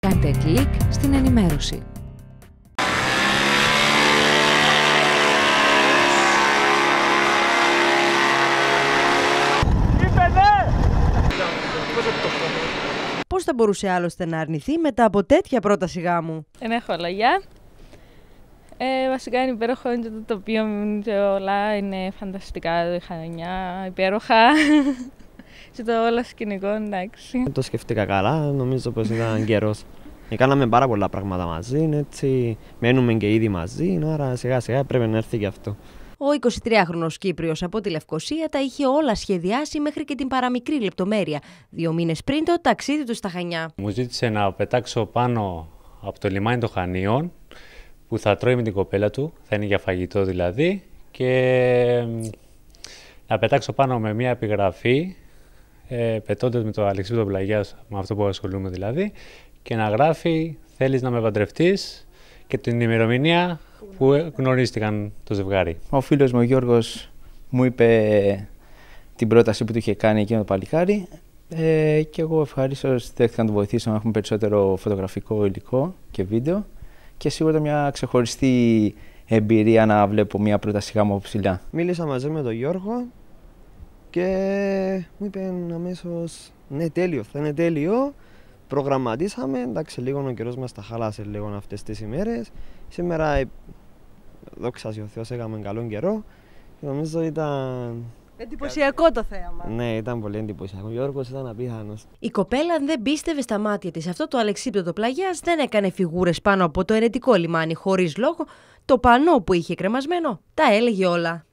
Κάντε κλικ στην ενημέρωση. Πώς θα μπορούσε άλλωστε να αρνηθεί μετά από τέτοια πρόταση γάμου? Δεν έχω λόγια. Βασικά είναι υπέροχο, είναι το τοπίο και όλα είναι φανταστικά, το Χανιά, υπέροχα. Και το όλο σκηνικό, εντάξει. Το σκεφτήκα καλά, νομίζω πως ήταν καιρός. Κάναμε πάρα πολλά πράγματα μαζί, έτσι μένουμε και ήδη μαζί, άρα σιγά σιγά πρέπει να έρθει και αυτό. Ο 23χρονος Κύπριος από τη Λευκοσία τα είχε όλα σχεδιάσει μέχρι και την παραμικρή λεπτομέρεια, 2 μήνες πριν το ταξίδι του στα Χανιά. Μου ζήτησε να πετάξω πάνω από το λιμάνι των Χανίων, που θα τρώει με την κοπέλα του, θα είναι για φαγητό δηλαδή, και να πετάξω πάνω με μια επιγραφή, πετώντας με το Αλεξίπτο Πλαγιάς, με αυτό που ασχολούμαι δηλαδή, και να γράφει «Θέλεις να με παντρευτείς» και την ημερομηνία που γνωρίστηκαν το ζευγάρι. Ο φίλος μου ο Γιώργος μου είπε την πρόταση που του είχε κάνει εκείνο το παλικάρι και εγώ ευχαρίστως δέχτηκα να του βοηθήσω να έχουμε περισσότερο φωτογραφικό υλικό και βίντεο και σίγουρα μια ξεχωριστή εμπειρία να βλέπω μια πρόταση γάμου από ψηλά. Μίλησα μαζί με τον Γιώργο και μου είπε αμέσως «Ναι, τέλειο, θα είναι τέλειο». Προγραμματίσαμε, εντάξει, λίγο ο καιρός μας τα χάλασε λίγο αυτές τις ημέρες. Σήμερα, δόξα ο Θεός, έκαμε καλό καιρό και νομίζω ήταν... Εντυπωσιακό το θέαμα. Ναι, ήταν πολύ εντυπωσιακό. Ο Γιώργος ήταν απίθανος. Η κοπέλα δεν πίστευε στα μάτια της. Αυτό το Αλεξίπτωτο Πλαγιάς δεν έκανε φιγούρες πάνω από το ενετικό λιμάνι χωρίς λόγο. Το πανό που είχε κρεμασμένο τα έλεγε όλα.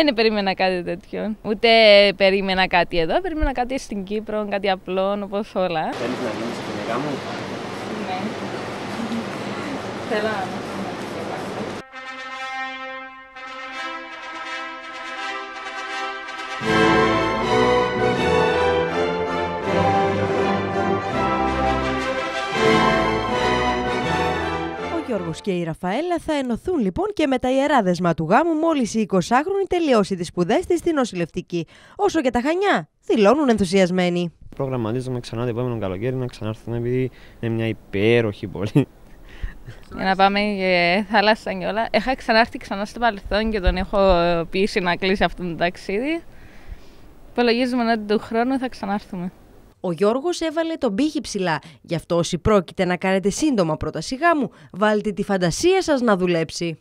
Δεν περίμενα κάτι τέτοιο. Ούτε περίμενα κάτι εδώ, περίμενα κάτι στην Κύπρο, κάτι απλό, όπως όλα. Θέλεις να γίνεις γυναίκα μου? Ναι. Θέλω να... Ο Γιώργος και η Ραφαέλα θα ενωθούν λοιπόν και με τα ιερά δεσμά του γάμου μόλις η 20χρονη τελειώσει τις σπουδές της στη νοσηλευτική. Όσο και τα Χανιά δηλώνουν ενθουσιασμένοι. Προγραμματίζουμε ξανά το επόμενο καλοκαίρι να ξανάρθουμε επειδή είναι μια υπέροχη πόλη. Για να πάμε και θάλασσα και όλα. Είχα ξανάρθει ξανά στο παρελθόν και τον έχω πείσει να κλείσει αυτό το ταξίδι. Υπολογίζουμε ότι του χρόνου θα ξανάρθουμε. Ο Γιώργος έβαλε τον πύχη ψηλά. Γι' αυτό όσοι πρόκειται να κάνετε σύντομα πρόταση γάμου, βάλτε τη φαντασία σας να δουλέψει.